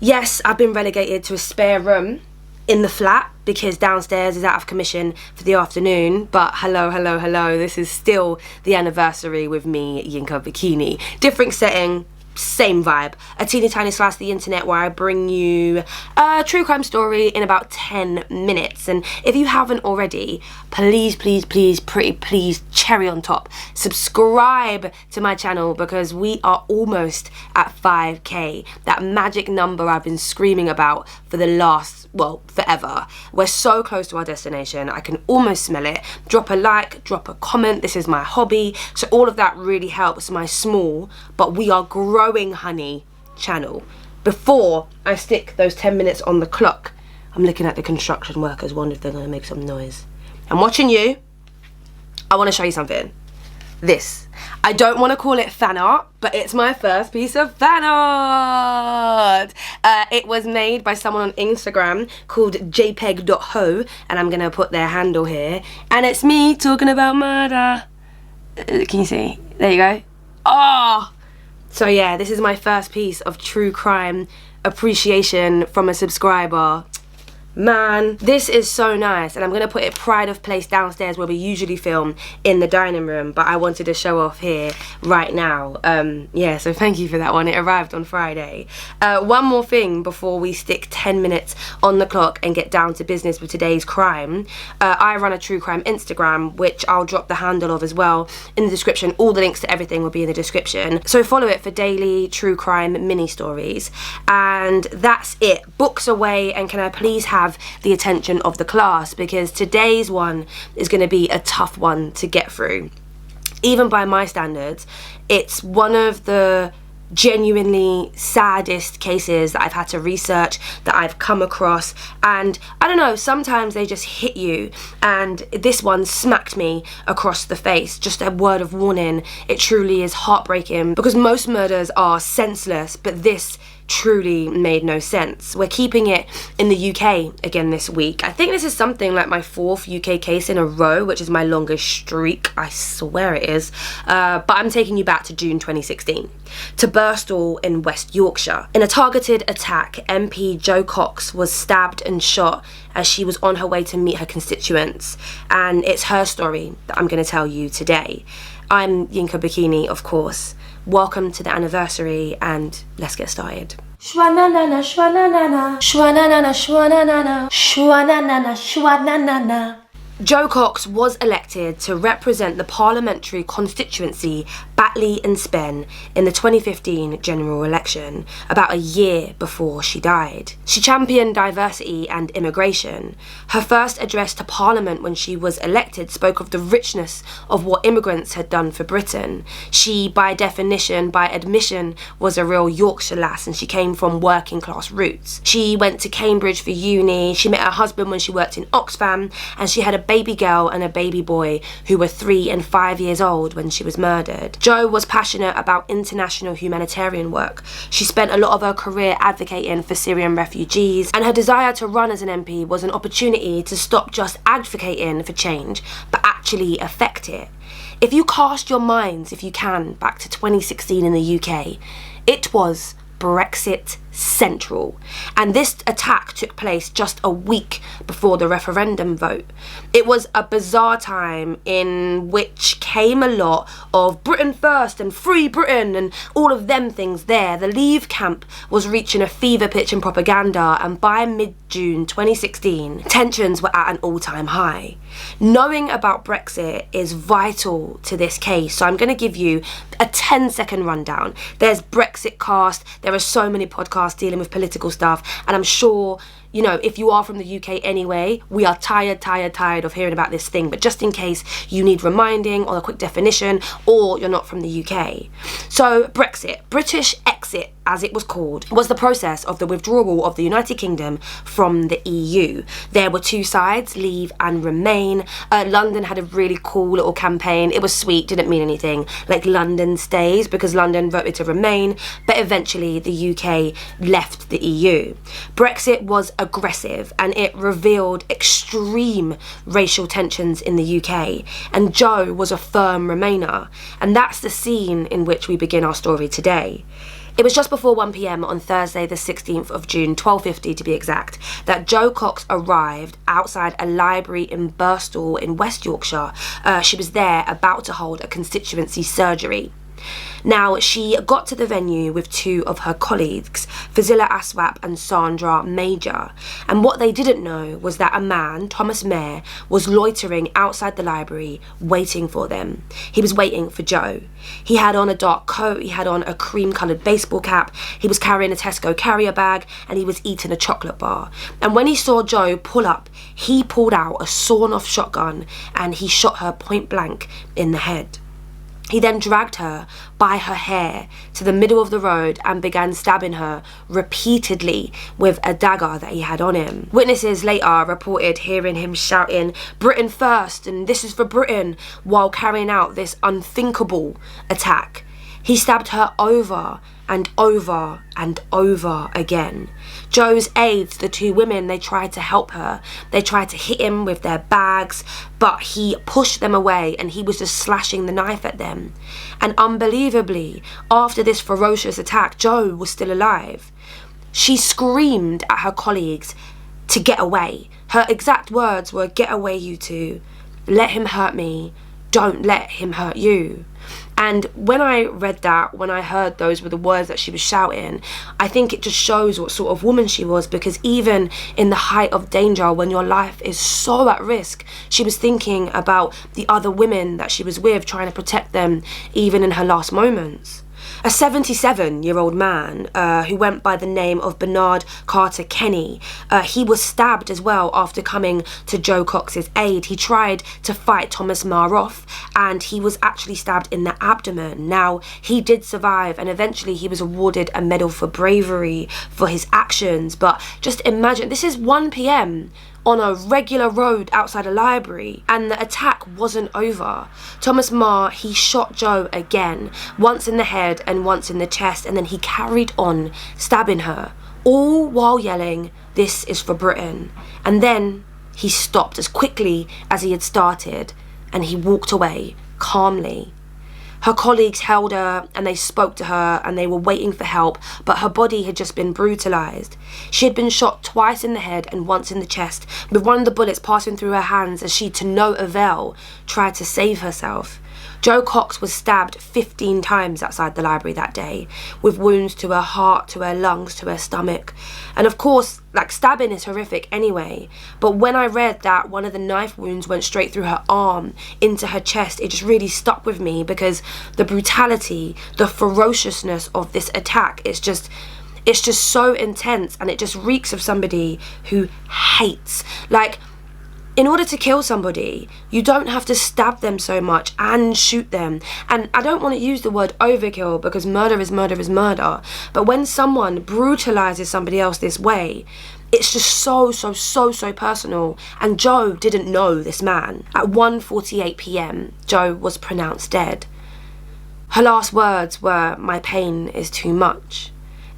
Yes, I've been relegated to a spare room in the flat because downstairs is out of commission for the afternoon. But hello, this is still the anniversary with me, Yinka Bokinni. Different setting, same vibe. A teeny tiny slice of the internet where I bring you a true crime story in about 10 minutes. And if you haven't already, please, pretty please, cherry on top, subscribe to my channel because we are almost at 5k. That magic number I've been screaming about for the last, well, forever. We're so close to our destination. I can almost smell it. Drop a like, drop a comment. This is my hobby. So all of that really helps my small, but we are growing, honey, channel. Before I stick those 10 minutes on the clock, I'm looking at the construction workers, wonder if they're gonna make some noise. I'm watching you. I wanna show you something. This. I don't want to call it fan art, but it's my first piece of fan art. It was made by someone on Instagram called jpeg.ho, and I'm going to put their handle here. And it's me talking about murder. Can you see? There you go. Oh! So yeah, this is my first piece of true crime appreciation from a subscriber. Man, this is so nice, and I'm gonna put it pride of place downstairs where we usually film in the dining room, but I wanted to show off here right now. Yeah, so thank you for that one. It arrived on Friday. One more thing before we stick 10 minutes on the clock and get down to business with today's crime. I run a true crime Instagram, which I'll drop the handle of as well in the description. All the links to everything will be in the description, so follow it for daily true crime mini stories. And that's it. Books away, and can I please have the attention of the class, because today's one is going to be a tough one to get through. Even by my standards, it's one of the genuinely saddest cases that I've had to research, that I've come across, and I don't know, sometimes they just hit you, and this one smacked me across the face. Just a word of warning, it truly is heartbreaking, because most murders are senseless, but this truly made no sense. We're keeping it in the UK again this week. I think this is something like my 4th UK case in a row, which is my longest streak, I swear it is. But I'm taking you back to June 2016, to Birstall in West Yorkshire. In a targeted attack, MP Jo Cox was stabbed and shot as she was on her way to meet her constituents, and it's her story that I'm going to tell you today. I'm Yinka Bokinni, of course. Welcome to the anniversary, and let's get started. Shwa-na-na-na, shwa-na-na-na, shwa-na-na-na, shwa-na-na-na, shwa-na-na-na, shwa-na-na-na. Jo Cox was elected to represent the parliamentary constituency Batley and Spen in the 2015 general election, about a year before she died. She championed diversity and immigration. Her first address to Parliament when she was elected spoke of the richness of what immigrants had done for Britain. She, by definition, by admission, was a real Yorkshire lass, and she came from working class roots. She went to Cambridge for uni, she met her husband when she worked in Oxfam, and she had a baby girl and a baby boy who were 3 and 5 years old when she was murdered. Jo was passionate about international humanitarian work. She spent a lot of her career advocating for Syrian refugees, and her desire to run as an MP was an opportunity to stop just advocating for change, but actually affect it. If you cast your minds, if you can, back to 2016 in the UK, it was Brexit central, and this attack took place just a week before the referendum vote. It was a bizarre time in which came a lot of Britain first and free Britain and all of them things there. The Leave camp was reaching a fever pitch in propaganda, and by mid-June 2016 tensions were at an all-time high. Knowing about Brexit is vital to this case, so I'm going to give you a 10-second rundown. There's Brexit cast, there are so many podcasts dealing with political stuff, and I'm sure, you know, if you are from the UK anyway, we are tired of hearing about this thing, but just in case you need reminding or a quick definition, or you're not from the UK. So Brexit, British exit as it was called, was the process of the withdrawal of the United Kingdom from the EU. There were two sides, Leave and Remain. London had a really cool little campaign. It was sweet, didn't mean anything, like London stays, because London voted to remain, but eventually the UK left the EU. Brexit was aggressive, and it revealed extreme racial tensions in the UK, and Jo was a firm Remainer, and that's the scene in which we begin our story today. It was just before 1 p.m. on Thursday the 16th of June, 12:50 to be exact, that Jo Cox arrived outside a library in Birstall in West Yorkshire. She was there about to hold a constituency surgery. Now, she got to the venue with two of her colleagues, Fazila Aswap and Sandra Major, and what they didn't know was that a man, Thomas Mayer, was loitering outside the library waiting for them. He was waiting for Jo. He had on a dark coat, he had on a cream-coloured baseball cap, he was carrying a Tesco carrier bag, and he was eating a chocolate bar. And when he saw Jo pull up, he pulled out a sawn-off shotgun and he shot her point blank in the head. He then dragged her by her hair to the middle of the road and began stabbing her repeatedly with a dagger that he had on him. Witnesses later reported hearing him shouting, "Britain first," and "This is for Britain," while carrying out this unthinkable attack. He stabbed her over and over and over again. Jo's aides, the two women, they tried to help her. They tried to hit him with their bags, but he pushed them away and he was just slashing the knife at them. And unbelievably, after this ferocious attack, Jo was still alive. She screamed at her colleagues to get away. Her exact words were, "Get away, you two. Let him hurt me. Don't let him hurt you." And when I read that, when I heard those were the words that she was shouting, I think it just shows what sort of woman she was, because even in the height of danger, when your life is so at risk, she was thinking about the other women that she was with, trying to protect them even in her last moments. A 77-year-old man who went by the name of Bernard Carter Kenny, he was stabbed as well after coming to Jo Cox's aid. He tried to fight Thomas Mayer off and he was actually stabbed in the abdomen. Now, he did survive and eventually he was awarded a medal for bravery for his actions. But just imagine, this is 1 p.m. on a regular road outside a library, and the attack wasn't over. Thomas Mayer, he shot Jo again, once in the head and once in the chest, and then he carried on stabbing her, all while yelling, "This is for Britain." And then he stopped as quickly as he had started, and he walked away calmly. Her colleagues held her and they spoke to her and they were waiting for help, but her body had just been brutalised. She had been shot twice in the head and once in the chest, with one of the bullets passing through her hands as she, to no avail, tried to save herself. Jo Cox was stabbed 15 times outside the library that day, with wounds to her heart, to her lungs, to her stomach. And of course, like, stabbing is horrific anyway, but when I read that one of the knife wounds went straight through her arm into her chest, it just really stuck with me, because the brutality, the ferociousness of this attack, it's just so intense, and it just reeks of somebody who hates. Like, in order to kill somebody, you don't have to stab them so much and shoot them. And I don't want to use the word overkill, because murder is murder is murder. But when someone brutalizes somebody else this way, it's just so personal. And Jo didn't know this man. At 1:48 p.m, Jo was pronounced dead. Her last words were, "My pain is too much."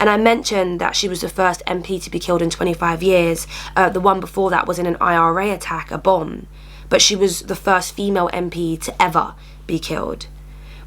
And I mentioned that she was the first MP to be killed in 25 years. The one before that was in an IRA attack, a bomb. But she was the first female MP to ever be killed.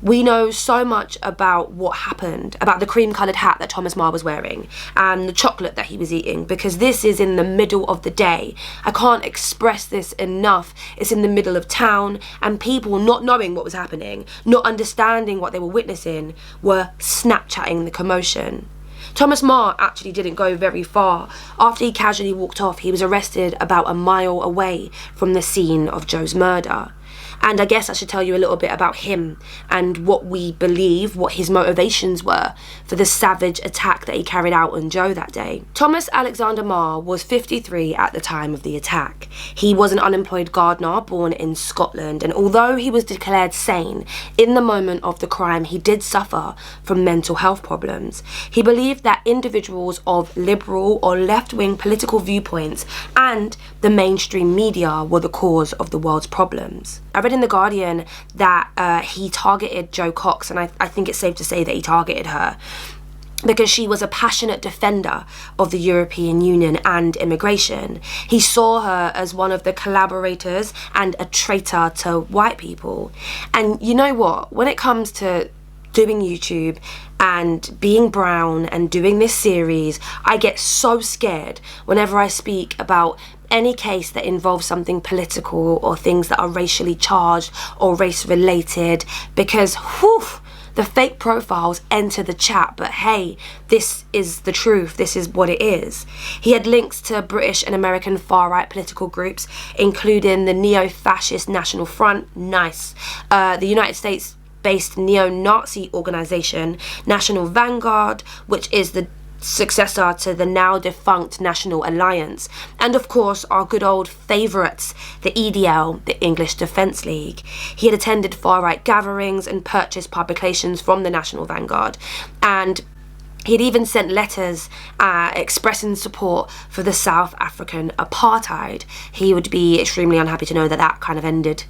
We know so much about what happened, about the cream-coloured hat that Thomas Mayer was wearing and the chocolate that he was eating, because this is in the middle of the day. I can't express this enough. It's in the middle of town, and people, not knowing what was happening, not understanding what they were witnessing, were Snapchatting the commotion. Thomas Mayer actually didn't go very far. After he casually walked off, he was arrested about a mile away from the scene of Jo's murder. And I guess I should tell you a little bit about him and what we believe, what his motivations were for the savage attack that he carried out on Jo that day. Thomas Alexander Mayer was 53 at the time of the attack. He was an unemployed gardener born in Scotland, and although he was declared sane, in the moment of the crime he did suffer from mental health problems. He believed that individuals of liberal or left-wing political viewpoints and the mainstream media were the cause of the world's problems. I read in The Guardian that he targeted Jo Cox, and I think it's safe to say that he targeted her because she was a passionate defender of the European Union and immigration. He saw her as one of the collaborators and a traitor to white people. And you know what? When it comes to doing YouTube and being brown and doing this series, I get so scared whenever I speak about any case that involves something political or things that are racially charged or race related, because the fake profiles enter the chat. But hey, this is the truth, this is what it is. He had links to British and American far-right political groups, including the neo-fascist National Front, nice, the United States-based neo-Nazi organisation National Vanguard, which is the successor to the now defunct National Alliance, and of course our good old favourites, the EDL, the English Defence League. He had attended far-right gatherings and purchased publications from the National Vanguard, and he had even sent letters expressing support for the South African apartheid. He would be extremely unhappy to know that that kind of ended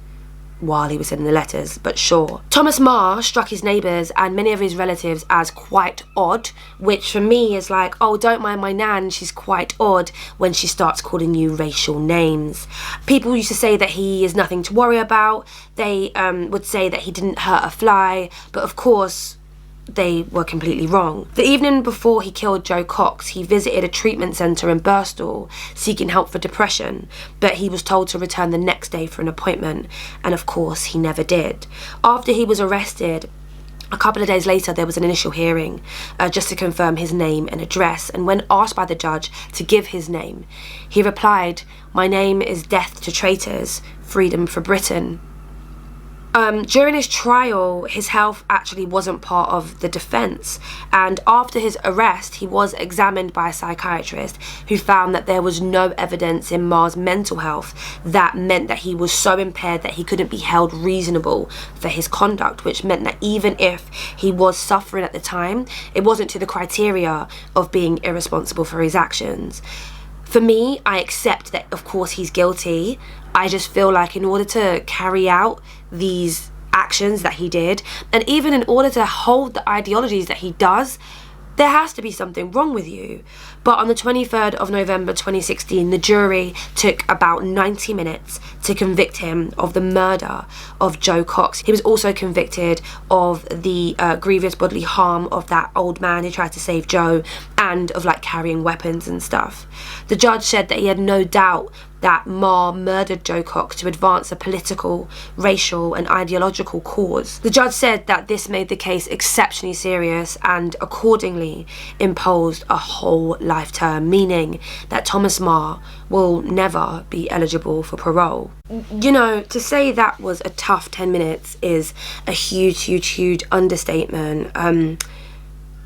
while he was sending the letters, but sure. Thomas Marr struck his neighbours and many of his relatives as quite odd, which for me is like, oh, don't mind my nan, she's quite odd when she starts calling you racial names. People used to say that he is nothing to worry about. They would say that he didn't hurt a fly, but of course they were completely wrong. The evening before he killed Jo Cox, he visited a treatment centre in Birstall seeking help for depression, but he was told to return the next day for an appointment, and of course he never did. After he was arrested, a couple of days later, there was an initial hearing just to confirm his name and address, and when asked by the judge to give his name, he replied, "My name is Death to Traitors, Freedom for Britain." During his trial, his health actually wasn't part of the defence, and after his arrest he was examined by a psychiatrist who found that there was no evidence in Marr's mental health that meant that he was so impaired that he couldn't be held reasonable for his conduct, which meant that even if he was suffering at the time, it wasn't to the criteria of being irresponsible for his actions. For me, I accept that of course he's guilty. I just feel like in order to carry out these actions that he did, and even in order to hold the ideologies that he does, there has to be something wrong with you. But on the 23rd of November 2016, the jury took about 90 minutes to convict him of the murder of Jo Cox. He was also convicted of the grievous bodily harm of that old man who tried to save Jo, and of like carrying weapons and stuff. The judge said that he had no doubt that Marr murdered Jo Cox to advance a political, racial and ideological cause. The judge said that this made the case exceptionally serious and accordingly imposed a whole life term, meaning that Thomas Marr will never be eligible for parole. You know, to say that was a tough 10 minutes is a huge understatement.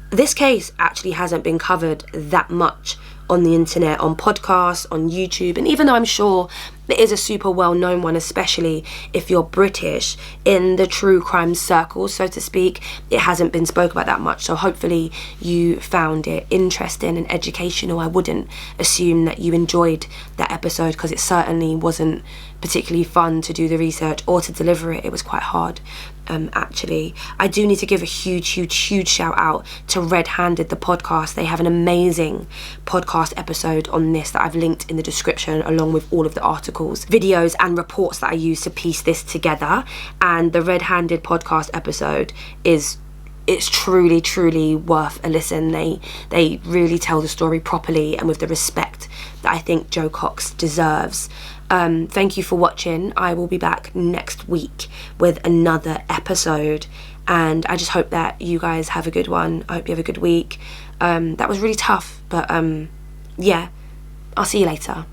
This case actually hasn't been covered that much on the internet, on podcasts, on YouTube, and even though I'm sure it is a super well-known one, especially if you're British, in the true crime circles, so to speak, it hasn't been spoke about that much. So hopefully you found it interesting and educational. I wouldn't assume that you enjoyed that episode, because it certainly wasn't particularly fun to do the research or to deliver it. It was quite hard. Actually, I do need to give a huge shout out to Red-Handed, the podcast. They have an amazing podcast episode on this that I've linked in the description, along with all of the articles, videos and reports that I use to piece this together. And the Red-Handed podcast episode it's truly worth a listen. They really tell the story properly and with the respect that I think Jo Cox deserves. Thank you for watching. I will be back next week with another episode, and I just hope that you guys have a good one. I hope you have a good week. That was really tough, but yeah, I'll see you later.